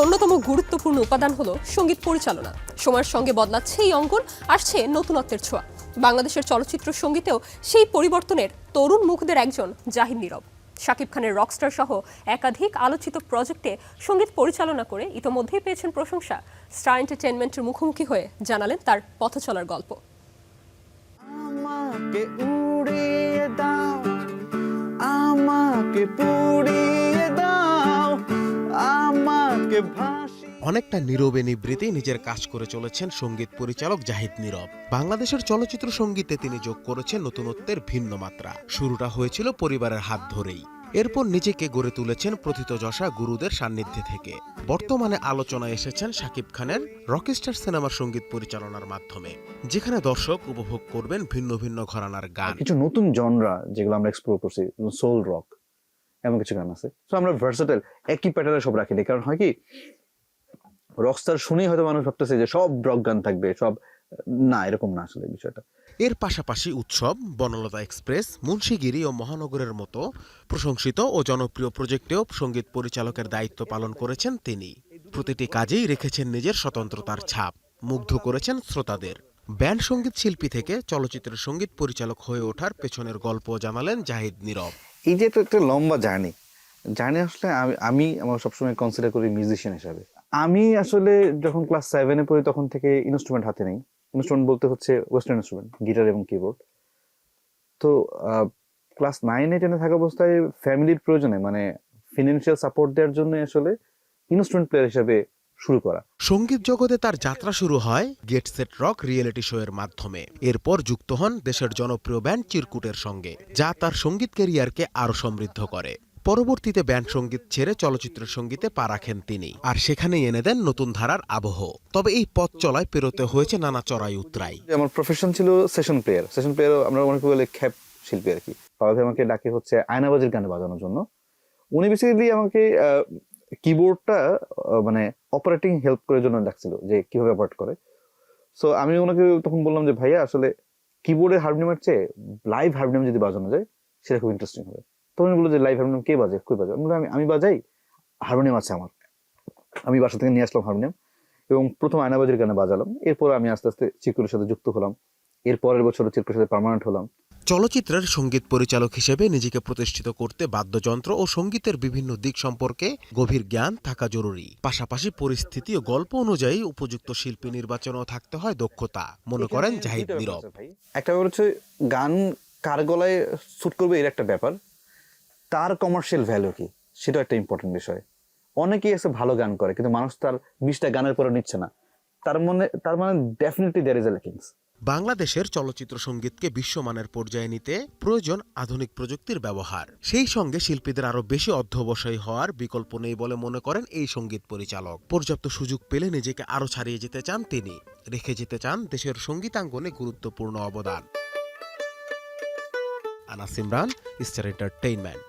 অন্যতম গুরুত্বপূর্ণ উপাদান হলো সঙ্গীত পরিচালনা। সময়ের সঙ্গে বদলাচ্ছে এই অঙ্গন, আসছে নতুনত্বের ছোঁয়া। বাংলাদেশের চলচ্চিত্র সঙ্গীতেও সেই পরিবর্তনের তরুণ মুখদের একজন জাহিদ নীরব। শাকিব খানের রকস্টার সহ একাধিক আলোচিত প্রজেক্টে সঙ্গীত পরিচালনা করে ইতোমধ্যেই পেয়েছেন প্রশংসা। স্টার এন্টারটেইনমেন্টের মুখোমুখি হয়ে জানালেন তার পথ চলার গল্প। আমাকে উড়িয়ে দাও, আমাকে পুড়িয়ে দাও, আমাকে অনেকটা নীরবে নিবৃত্তি নিজের কাজ করে চলেছেন সঙ্গীত পরিচালক জাহিদ নীরব। বাংলাদেশের চলচ্চিত্র সঙ্গীতে তিনি যোগ করেছেন নতুনত্বের ভিন্ন মাত্রা। শুরুটা হয়েছিল পরিবারের হাত ধরেই, এরপর নিজেকে গড়ে তুলেছেন প্রথিতযশা গুরুদের সান্নিধ্যে থেকে। বর্তমানে আলোচনায় এসেছেন শাকিব খানের রকস্টার সিনেমার সঙ্গীত পরিচালনার মাধ্যমে, যেখানে দর্শক উপভোগ করবেন ভিন্ন ভিন্ন ঘরানার গান। কিছু নতুন জনরা যেগুলো আমরা এক্সপ্লোর করছি, সোল রক এমন কিছু গান আছে। তো আমরা ভার্সেটাইল, একই প্যাটার্নে সব রাখিনি। কারণ হয় কি, রকস্টার শুনেই হয়তো মানুষ ভাবতেছে যে সব রক গান থাকবে, সব না, এরকম না আসলে বিষয়টা। এর পাশাপাশি উৎসব, বনলতা এক্সপ্রেস, মুন্সিগিরি ও মহানগরের মতো প্রশংসিত ও জনপ্রিয় প্রজেক্টেও সঙ্গীত পরিচালকের দায়িত্ব পালন করেছেন তিনি। প্রতিটি কাজেই রেখেছেন নিজের স্বতন্ত্রতার ছাপ, মুগ্ধ করেছেন শ্রোতাদের। ব্যান্ড সঙ্গীত শিল্পী থেকে চলচ্চিত্রের সঙ্গীত পরিচালক হয়ে ওঠার পেছনের গল্প জানালেন জাহিদ নীরব। এই যে একটা লম্বা জার্নি আসলে আমি আমার সবসময় কনসিডার করি মিউজিশিয়ান হিসাবে। আমি আসলে যখন ক্লাস 7-এ পড়ি তখন থেকে ইনস্ট্রুমেন্ট হাতে নেই। ইনস্ট্রুমেন্ট বলতে হচ্ছে ওয়েস্টার্ন ইনস্ট্রুমেন্ট, গিটার এবং কিবোর্ড। তো ক্লাস 9-10-এ থাকা অবস্থায় ফ্যামিলির প্রয়োজনে, মানে ফিনান্সিয়াল সাপোর্ট দেওয়ার জন্য আসলে ইনস্ট্রুমেন্ট প্লেয়ার হিসেবে শুরু করা। সঙ্গীত জগতে তার যাত্রা শুরু হয় get set rock reality show এর মাধ্যমে। এরপর যুক্ত হন দেশের জনপ্রিয় ব্যান্ড চিরকুটের সঙ্গে, যা তার সঙ্গীত ক্যারিয়ারকে আরো সমৃদ্ধ করে। পরবর্তীতে ব্যান্ড সঙ্গীত ছেড়ে চলচ্চিত্রের সঙ্গীতে পা রাখেন তিনি, আর সেখানেই এনে দেন নতুন ধারার আবহ। তবে এই পথ চলায় পেরোতে হয়েছে নানা চড়াই উতরাই। আমার প্রফেশন ছিল সেশন প্লেয়ার। আমরা অনেকে বলে খ্যাপ শিল্পী আর কি। বাবা আমাকে ডাকে হচ্ছে আয়নাবাজির গানে বাজানোর জন্য। উনি বেসিক্যালি আমাকে কিবোর্ডটা মানে অপারেটিং হেল্প করার জন্য ডাকছিল, যে কিভাবে অপারেট করে। সো আমি ওনাকে তখন বললাম যে ভাইয়া, আসলে কিবোর্ডের হারমোনিয়ামের চেয়ে লাইভ হারমোনিয়াম যদি বাজানো যায় সেটা খুব ইন্টারেস্টিং হবে। তখন বললো যে লাইভ হারমোনিয়াম কে বাজে, কই বাজে? আমি বাজাই, হারমোনিয়াম আছে আমার। আমি বাসা থেকে নিয়ে আসলাম হারমোনিয়াম এবং প্রথম আয়নাবাজির গানে বাজালাম। এরপর আমি আস্তে আস্তে চিরকুটের সাথে যুক্ত হলাম। এর পরের বছর চিরকুটের সাথে পার্মানেন্ট হলাম। চলচ্চিত্রের সঙ্গীত পরিচালক হিসেবে নিজেকে প্রতিষ্ঠিত করতে বাদ্যযন্ত্র ও সঙ্গীতের বিভিন্ন দিক সম্পর্কে গভীর জ্ঞান থাকা জরুরি। পাশাপাশি পরিস্থিতি ও গল্প অনুযায়ী উপযুক্ত শিল্পী নির্বাচনেও থাকতে হয় দক্ষতা, মনে করেন জাহিদ নীরব। একটা ব্যাপার হচ্ছে গান কার গলায় স্যুট করবে, এর একটা ব্যাপার। তার কমার্শিয়াল ভ্যালু কি, সেটা একটা ইম্পর্টেন্ট বিষয়। অনেকেই আছে ভালো গান করে, কিন্তু মানুষ তার 20টা গানের পরে নিচ্ছে না। তার মানে definitely there is a lackings. বাংলাদেশের চলচ্চিত্র সঙ্গীতকে বিশ্বমানের পর্যায়ে নিতে প্রয়োজন আধুনিক প্রযুক্তির ব্যবহার। সেই সঙ্গে শিল্পীদের আরো বেশি অধ্যবসায়ী হওয়ার বিকল্প নেই বলে মনে করেন এই সঙ্গীত পরিচালক। পর্যাপ্ত সুযোগ পেলে নিজেকে আরো ছাড়িয়ে যেতে চান তিনি, রেখে যেতে চান দেশের সঙ্গীতাঙ্গনে গুরুত্বপূর্ণ অবদান। Anas Imran, star entertainment.